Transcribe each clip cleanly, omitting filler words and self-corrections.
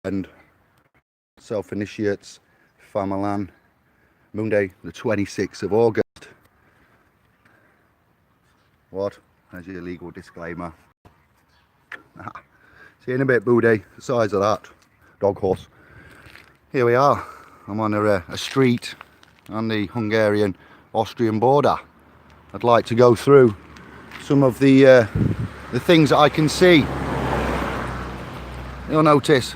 weekend. Self-initiates, Famalan, Monday the 26th of August. What? There's your legal disclaimer. See you in a bit, Booty. The size of that dog horse. Here we are. I'm on a street on the Hungarian-Austrian border. I'd like to go through some of the things that I can see. You'll notice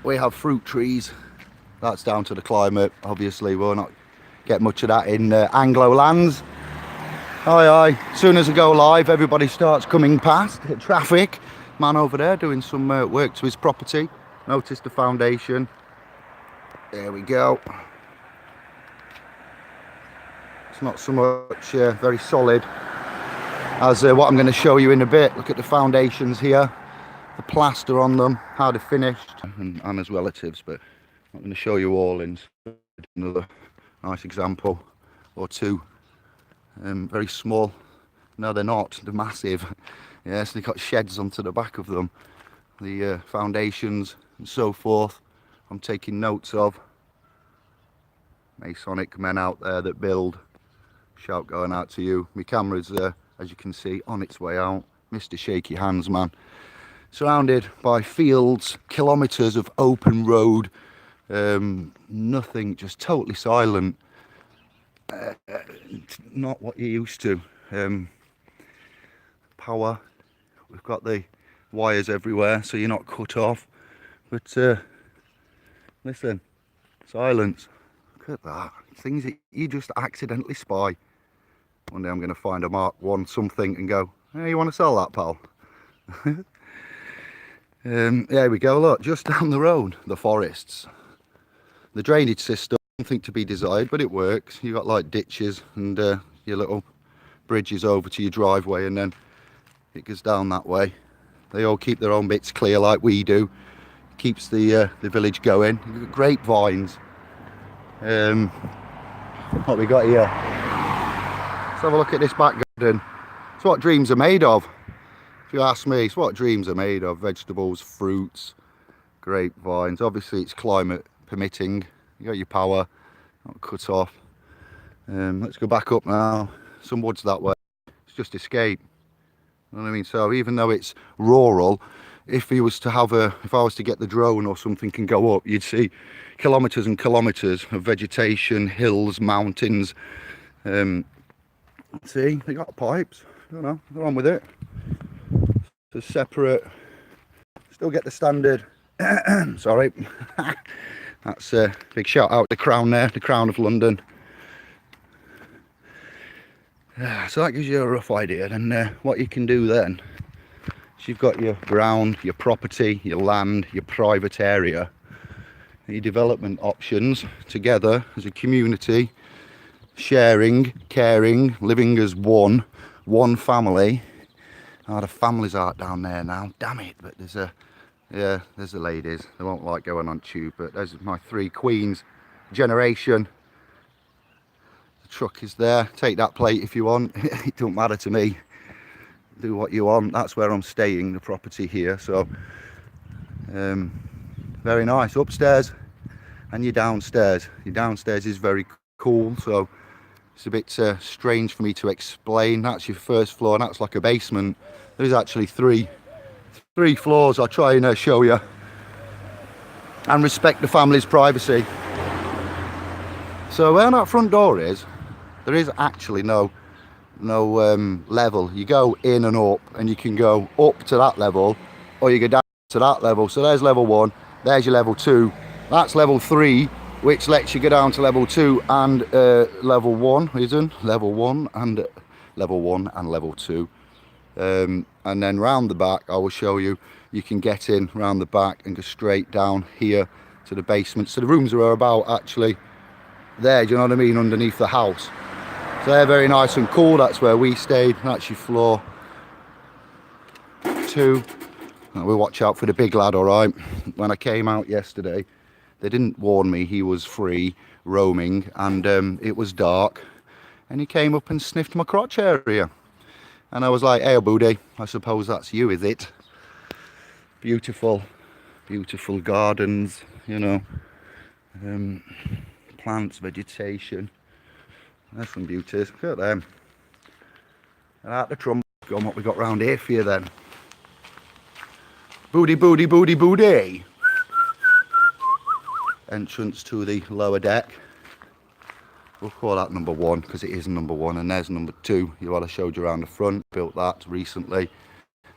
we have fruit trees. That's down to the climate. Obviously, we'll not get much of that in Anglo lands. Aye. As soon as I go live, everybody starts coming past. Traffic. Man over there doing some work to his property. Notice the foundation. There we go. It's not so much very solid as what I'm going to show you in a bit. Look at the foundations here, the plaster on them, how they're finished, and Anna's relatives, but I'm going to show you all in another nice example or two. Very small. No, they're not. They're massive. Yes, they've got sheds onto the back of them. The foundations and so forth. I'm taking notes of. Masonic men out there that build. Shout going out to you. My camera's, as you can see, on its way out. Mr. Shaky Hands Man. Surrounded by fields, kilometres of open road. Nothing, just totally silent. Not what you're used to. Power. We've got the wires everywhere, so you're not cut off. But listen, silence. Look at that. Things that you just accidentally spy. One day I'm going to find a Mark 1 something and go, hey, you want to sell that, pal? There we go. Look, just down the road, the forests. The drainage system, something to be desired, but it works. You've got like ditches and your little bridges over to your driveway, and then it goes down that way. They all keep their own bits clear like we do. Keeps the village going. You've got grapevines. What we got here? Let's have a look at this back garden. It's what dreams are made of. If you ask me, it's what dreams are made of. Vegetables, fruits, grapevines. Obviously it's climate permitting. You got your power, not cut off. Let's go back up now. Some woods that way. It's just escape. You know what I mean? So even though it's rural, if I was to get the drone or something and go up, you'd see kilometres and kilometres of vegetation, hills, mountains. See, they got pipes. I don't know, they're on with it. It's separate. Still get the standard. Sorry. That's a big shout out to the Crown there, the Crown of London. So that gives you a rough idea. And what you can do then is you've got your ground, your property, your land, your private area, your development options together as a community, sharing, caring, living as one family. Oh, the families aren't down there now, damn it. But there's the ladies. They won't like going on tube, but there's my 3 queens generation. The truck is there. Take that plate if you want. It don't matter to me. Do what you want. That's where I'm staying, the property here. So very nice. Upstairs and your downstairs. Your downstairs is very cool, so it's a bit strange for me to explain. That's your first floor, and that's like a basement. There's actually three floors. I'll try and show you and respect the family's privacy. So where that front door is, there is actually no level. You go in and up, and you can go up to that level, or you go down to that level. So there's level 1, there's your level 2, that's level 3, which lets you go down to level 2 and level 1, level 1 and level 2. And then round the back, I will show you, you can get in round the back and go straight down here to the basement. So the rooms are about actually there, do you know what I mean, underneath the house. So they're very nice and cool. That's where we stayed. That's your floor 2. Now we'll watch out for the big lad, all right. When I came out yesterday, they didn't warn me he was free roaming, and it was dark, and he came up and sniffed my crotch area. And I was like, hey, Booty, I suppose that's you, is it? Beautiful. Beautiful gardens, you know, plants, vegetation. There's some beauties. Look at them. And out the trump on what we got round here for you then. Booty, booty, booty, booty. Entrance to the lower deck. We'll call that number 1 because it is number 1, and there's number 2. You I showed you around the front. Built that recently.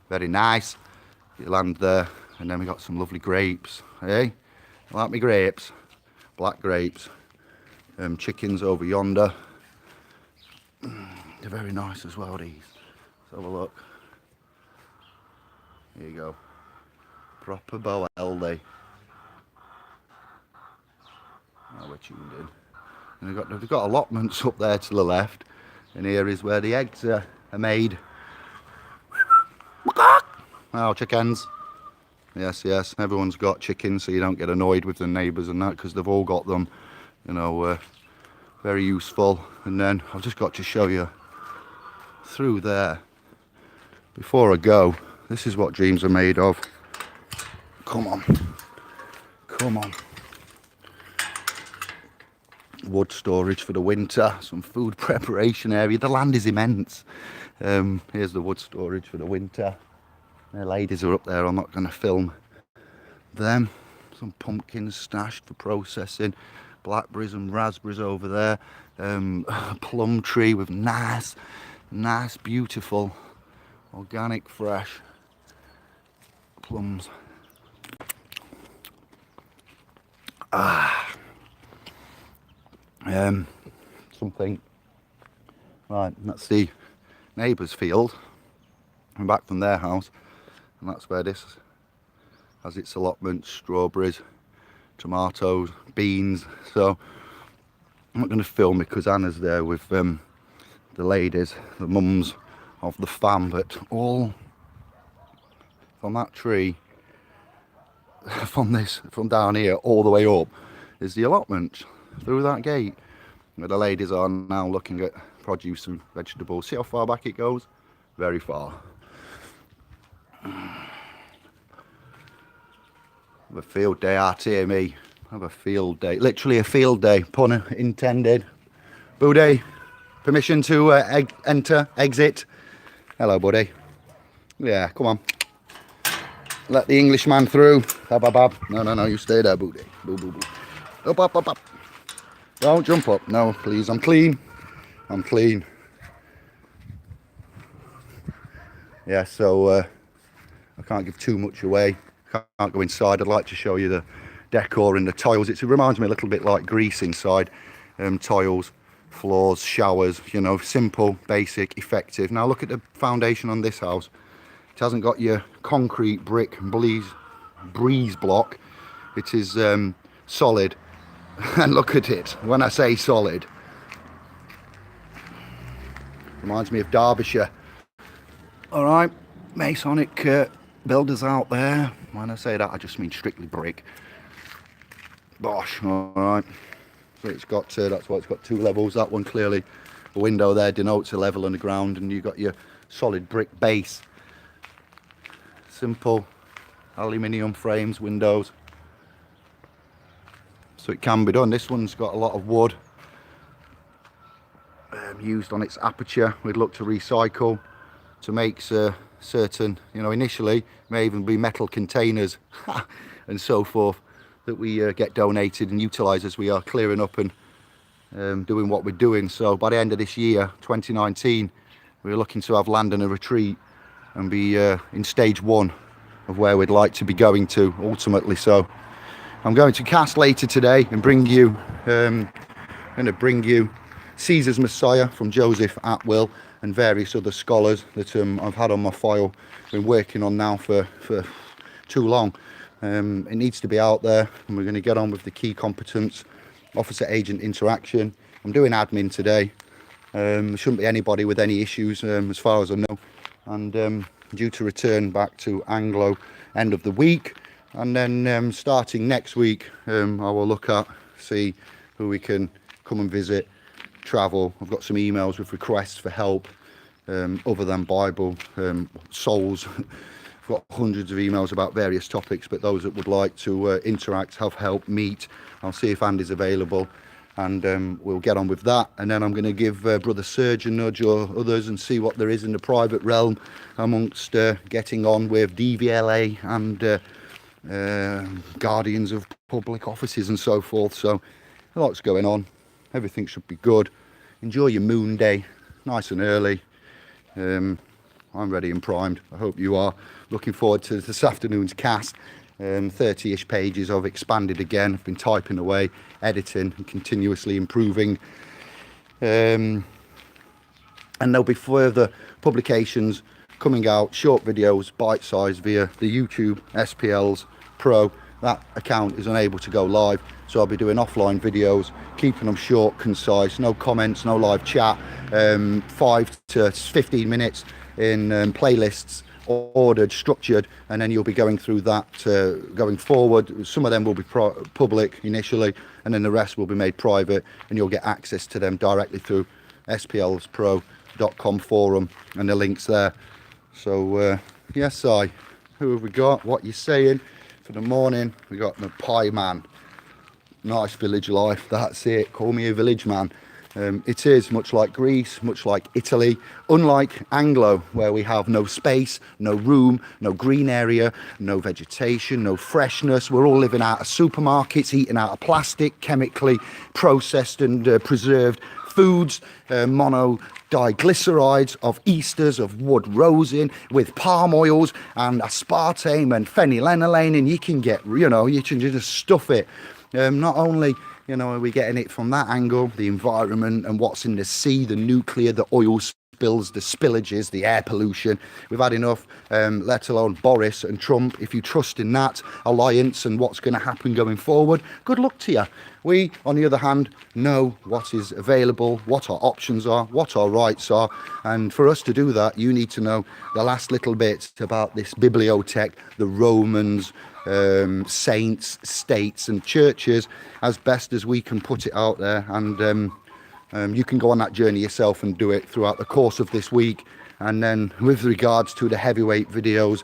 Very nice. You land there, and then we got some lovely grapes. Hey, like me grapes, black grapes. Chickens over yonder. They're very nice as well, these. Let's have a look. Here you go. Proper boa LD. Now we're tuned in. And they've got allotments up there to the left, and here is where the eggs are made. Oh, chickens. Yes, yes, everyone's got chickens, so you don't get annoyed with the neighbours and that, because they've all got them, you know, very useful. And then I've just got to show you through there. Before I go, this is what dreams are made of. Come on. Come on. Wood storage for the winter, some food preparation area. The land is immense. Here's the wood storage for the winter. The ladies are up there. I'm not going to film them. Some pumpkins stashed for processing. Blackberries and raspberries over there. A plum tree with nice, beautiful, organic, fresh plums. Something. Right, that's the neighbour's field. I'm back from their house, and that's where this has its allotments: strawberries, tomatoes, beans. So I'm not going to film because Anna's there with the ladies, the mums of the fam. But all from that tree, from down here all the way up, is the allotment through that gate, where the ladies are now looking at produce and vegetables. See how far back it goes? Very far. Have a field day out here, me. Have a field day. Literally a field day, pun intended. Buddy, permission to enter, exit. Hello, buddy. Yeah, come on. Let the Englishman through. Bab. No, you stay there, buddy. Boo. Up. Don't jump up. No, please. I'm clean. Yeah, so I can't give too much away. Can't go inside. I'd like to show you the decor and the tiles. It reminds me a little bit like Greece inside. Tiles, floors, showers, you know, simple, basic, effective. Now look at the foundation on this house. It hasn't got your concrete brick breeze block. It is solid. And look at it. When I say solid, reminds me of Derbyshire. All right, Masonic builders out there. When I say that, I just mean strictly brick. Bosh. All right. So it's got that's why it's got 2 levels. That one clearly, the window there denotes a level on the ground, and you got your solid brick base. Simple aluminium frames, windows. So it can be done. This one's got a lot of wood used on its aperture. We'd look to recycle to make certain, you know, initially may even be metal containers and so forth that we get donated and utilised as we are clearing up and doing what we're doing. So by the end of this year, 2019, we're looking to have land and a retreat and be in stage 1 of where we'd like to be going to ultimately. So I'm going to cast later today and bring you, Caesar's Messiah from Joseph Atwill and various other scholars that I've had on my file, been working on now for too long. It needs to be out there, and we're going to get on with the key competence, officer-agent interaction. I'm doing admin today. There shouldn't be anybody with any issues as far as I know, and due to return back to Anglo end of the week. And then starting next week, I will look at, see who we can come and visit, travel. I've got some emails with requests for help other than Bible, souls I've got hundreds of emails about various topics, but those that would like to interact, have help, meet, I'll see if Andy's available, and we'll get on with that. And then I'm going to give Brother Serge a nudge, or others, and see what there is in the private realm amongst getting on with DVLA and guardians of public offices and so forth. So a lot's going on. Everything should be good. Enjoy your moon day, nice and early. I'm ready and primed. I hope you are. Looking forward to this afternoon's cast. 30-ish pages I've expanded again. I've been typing away, editing and continuously improving. And there'll be further publications coming out, short videos, bite-sized via the YouTube SPL's Pro. That account is unable to go live, so I'll be doing offline videos, keeping them short, concise, no comments, no live chat, 5 to 15 minutes in playlists, ordered, structured, and then you'll be going through that going forward. Some of them will be public initially, and then the rest will be made private, and you'll get access to them directly through splspro.com forum, and the links there. So yes, who have we got? What you saying? For the morning, we got the Pie Man. Nice village life, that's it. Call me a village man. It is much like Greece, much like Italy, unlike Anglo, where we have no space, no room, no green area, no vegetation, no freshness. We're all living out of supermarkets, eating out of plastic, chemically processed and preserved foods, monodiglycerides of esters of wood rosin with palm oils and aspartame and phenylenolane, and you can get, you can just stuff it. Not only, are we getting it from that angle, the environment and what's in the sea, the nuclear, the oil spills, the spillages, the air pollution. We've had enough, let alone Boris and Trump. If you trust in that alliance and what's going to happen going forward, good luck to you. We, on the other hand, know what is available, what our options are, what our rights are. And for us to do that, you need to know the last little bit about this bibliothèque, the Romans, saints, states and churches, as best as we can put it out there. And you can go on that journey yourself and do it throughout the course of this week. And then with regards to the heavyweight videos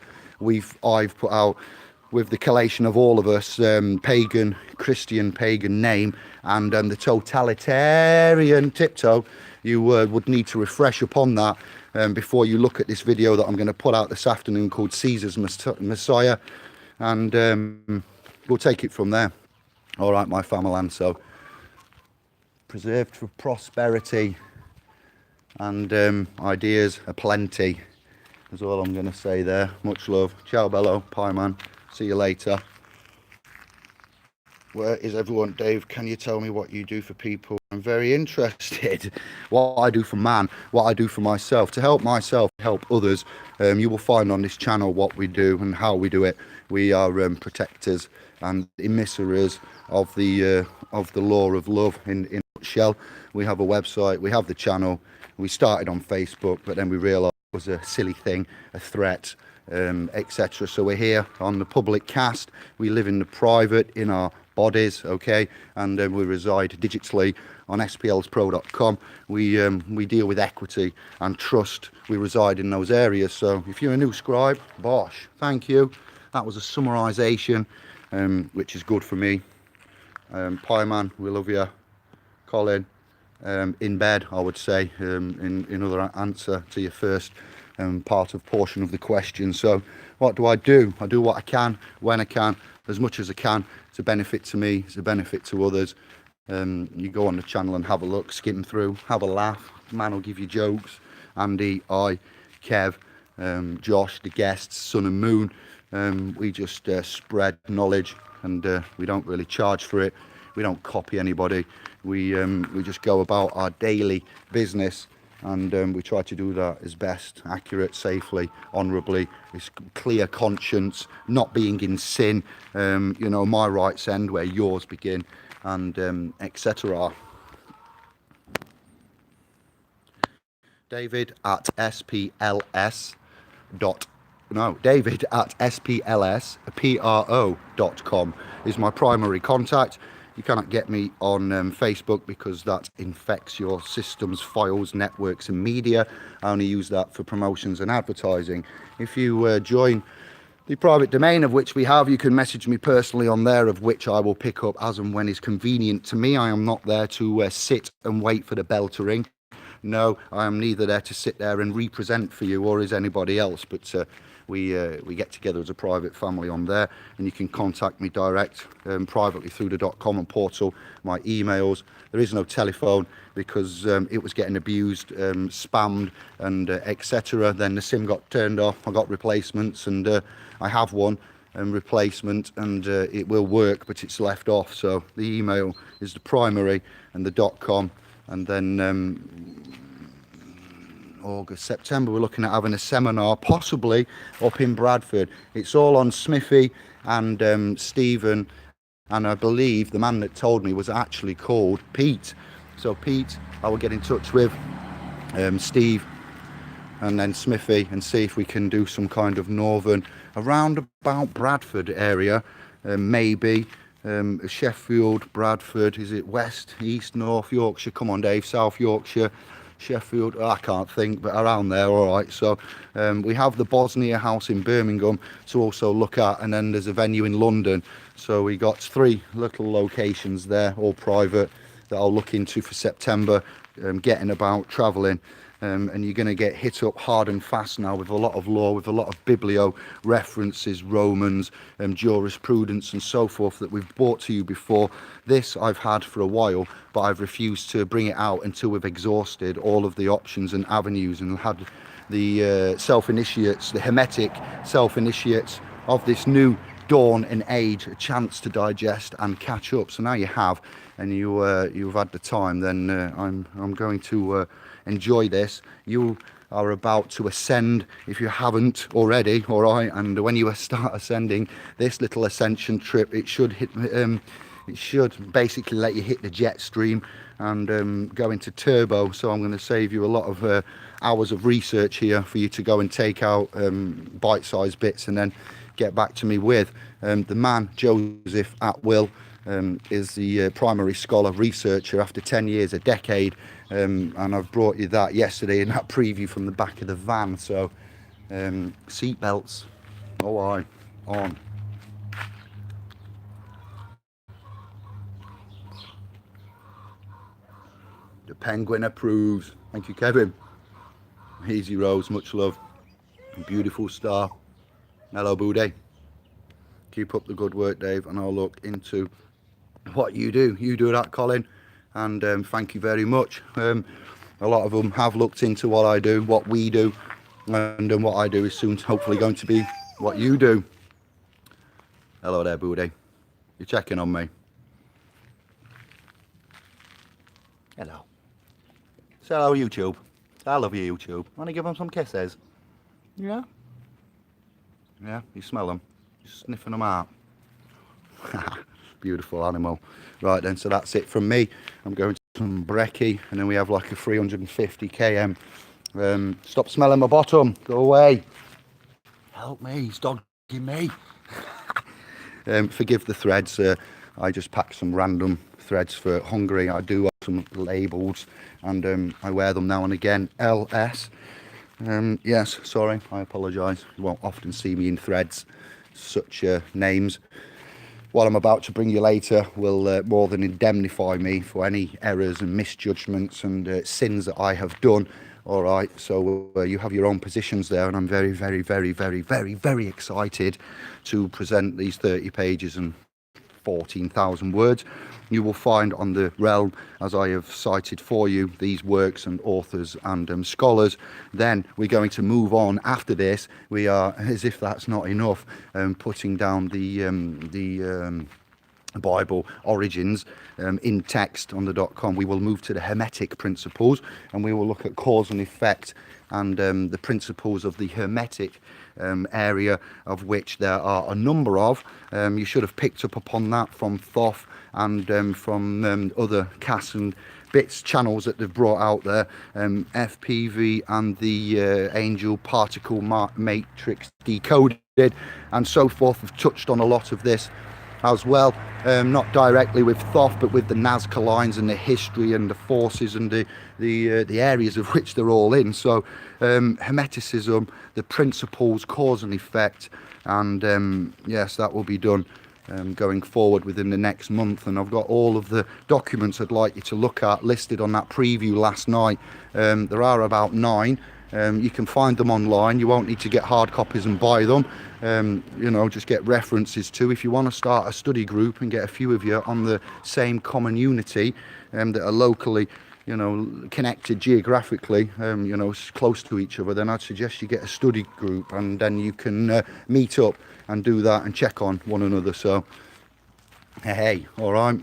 I've put out with the collation of all of us, Christian pagan name, and the totalitarian tiptoe, you would need to refresh upon that before you look at this video that I'm going to put out this afternoon called Caesar's Messiah. And we'll take it from there. All right, my family. So preserved for prosperity, and ideas aplenty is all I'm going to say there. Much love. Ciao bello, Pie Man. See you later. Where is everyone? Dave, can you tell me what you do for people? I'm very interested. What I do for man, what I do for myself, to help myself, help others. You will find on this channel what we do and how we do it. We are protectors and emissaries of the law of love in a nutshell. We have a website, we have the channel. We started on Facebook, but then we realised it was a silly thing, a threat, etc. So we're here on the public cast. We live in the private, in our bodies, okay, and we reside digitally on splspro.com. We deal with equity and trust. We reside in those areas. So if you're a new scribe, bosh, thank you. That was a summarisation, which is good for me. Pie Man, we love you. Colin, in bed, I would say, in other answer to your first portion of the question. So what do? I do what I can, when I can, as much as I can. It's a benefit to me, it's a benefit to others. You go on the channel and have a look, skim through, have a laugh. Man will give you jokes. Andy, I, Kev, Josh, the guests, Sun and Moon. We just spread knowledge, and we don't really charge for it. We don't copy anybody. We just go about our daily business, and we try to do that as best, accurate, safely, honourably, with clear conscience, not being in sin, my rights end where yours begin, and etc. David at splspro.com is my primary contact. You cannot get me on Facebook because that infects your systems, files, networks and media. I only use that for promotions and advertising. If you join The private domain, of which we have, you can message me personally on there, of which I will pick up as and when is convenient to me. I am not there to sit and wait for the bell to ring. No, I am neither there to sit there and represent for you, or is anybody else, but we get together as a private family on there, and you can contact me direct privately through the .com and portal, my emails. There is no telephone because it was getting abused, spammed, and etc. Then the SIM got turned off. I got replacements, and I have one replacement, and it will work, but it's left off. So the email is the primary, and the .com, and then August, September, we're looking at having a seminar, possibly up in Bradford. It's all on Smithy and Stephen, and I believe the man that told me was actually called Pete. So Pete, I will get in touch with Steve and then Smithy and see if we can do some kind of northern, around about Bradford area, maybe Sheffield, Bradford, is it west, east, north Yorkshire? Come on Dave, South Yorkshire, Sheffield, I can't think, but around there. All right, so we have the Bosnia House in Birmingham to also look at, and then there's a venue in London. So we got 3 little locations there, all private, that I'll look into for September, getting about, travelling. And you're going to get hit up hard and fast now with a lot of law, with a lot of biblio references, Romans, jurisprudence and so forth that we've brought to you before. This I've had for a while, but I've refused to bring it out until we've exhausted all of the options and avenues and had the self-initiates, the Hermetic self-initiates of this new dawn and age a chance to digest and catch up. So now you have, and you've had the time, then I'm going to enjoy this. You are about to ascend, if you haven't already, all right? And when you start ascending this little ascension trip, it should hit, it should basically let you hit the jet stream and go into turbo. So I'm going to save you a lot of hours of research here for you to go and take out bite-sized bits and then get back to me with. The man, Joseph Atwill, is the primary scholar researcher after 10 years, a decade, and I've brought you that yesterday in that preview from the back of the van. So seat belts, oh aye, on. The penguin approves. Thank you, Kevin. Easy Rose, much love. Beautiful star. Hello, Boudet. Keep up the good work, Dave, and I'll look into what you do. You do that, Colin, and thank you very much. A lot of them have looked into what I do, what we do, and what I do is soon hopefully going to be what you do. Hello there, Boudet. You're checking on me. Hello. Say hello, YouTube. I love you, YouTube. Want to give them some kisses? Yeah? Yeah, you smell them. You're sniffing them out. Beautiful animal. Right then, so that's it from me. I'm going to some brekkie, and then we have like a 350 km. Stop smelling my bottom. Go away. Help me. He's dogging me. Forgive the threads. I just packed some random threads for Hungary. I do have some labels, and I wear them now and again. LS. Yes, sorry, I apologise. You won't often see me in threads, such names. What I'm about to bring you later will more than indemnify me for any errors and misjudgments and sins that I have done. All right, so you have your own positions there, and I'm very, very, very, very, very, very excited to present these 30 pages and 14,000 words. You will find on the realm, as I have cited for you, these works and authors and scholars. Then we're going to move on after this. We are, as if that's not enough, putting down the Bible origins in text on the .com. We will move to the Hermetic principles, and we will look at cause and effect and the principles of the Hermetic area, of which there are a number of. You should have picked up upon that from Thoth and from other casts and bits channels that they've brought out there. FPV and the angel particle matrix decoded and so forth have touched on a lot of this. as well, not directly with Thoth, but with the Nazca lines and the history and the forces and the areas of which they're all in. So Hermeticism, the principles, cause and effect, and yes, that will be done going forward within the next month. And I've got all of the documents I'd like you to look at listed on that preview last night. There are about 9. You can find them online. You won't need to get hard copies and buy them. You know, just get references to. If you want to start a study group and get a few of you on the same common unity that are locally, you know, connected geographically, you know, close to each other, then I'd suggest you get a study group, and then you can meet up and do that and check on one another. So hey, all right,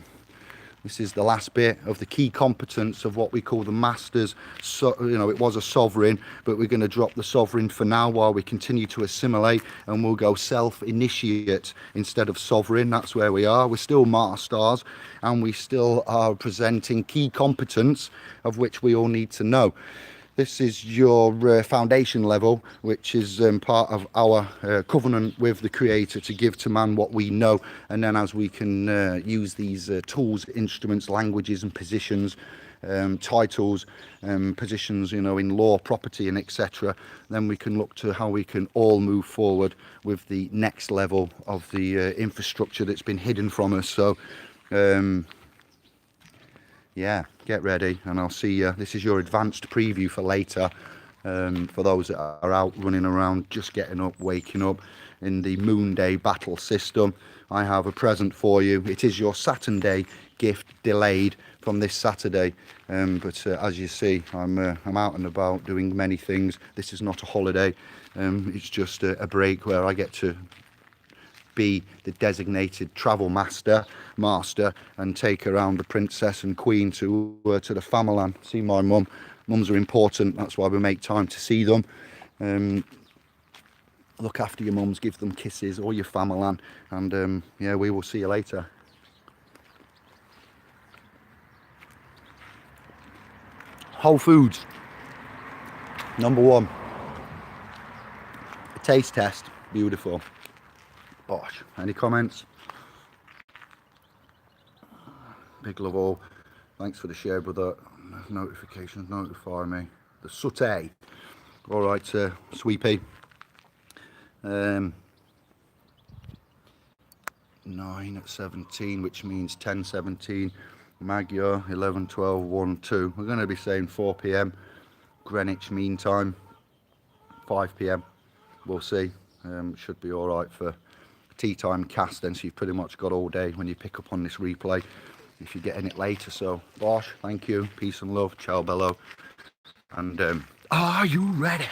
this is the last bit of the key competence of what we call the masters. So, you know, it was a sovereign, but we're going to drop the sovereign for now while we continue to assimilate, and we'll go self-initiate instead of sovereign. That's where we are. We're still masters, and we still are presenting key competence of which we all need to know. This is your foundation level, which is part of our covenant with the Creator to give to man what we know. And then as we can use these tools, instruments, languages and positions, titles, positions, you know, in law, property and etc., then we can look to how we can all move forward with the next level of the infrastructure that's been hidden from us. So yeah, get ready, and I'll see you. This is your advanced preview for later, for those that are out running around, just getting up, waking up in the Moon Day battle system. I have a present for you. It is your Saturn Day gift, delayed from this Saturday, but as you see, I'm out and about doing many things. This is not a holiday. It's just a break where I get to be the designated travel master and take around the princess and queen to the famaland, see my mum. Mums are important, that's why we make time to see them. Look after your mums, give them kisses, or your famaland, and yeah, we will see you later. Whole Foods, #1. A taste test, beautiful. Bosh. Any comments? Big love all. Thanks for the share, brother. Notifications notify me. The sauté. All right, Sweepy. 9 at 17, which means 10:17. Magyar 11, 12, 1, 2. We're going to be saying 4 p.m. Greenwich Mean Time. 5 p.m. We'll see. Should be all right for tea time cast then, so you've pretty much got all day when you pick up on this replay if you're getting it later. So Bosh, thank you, peace and love, ciao bello, and are you ready?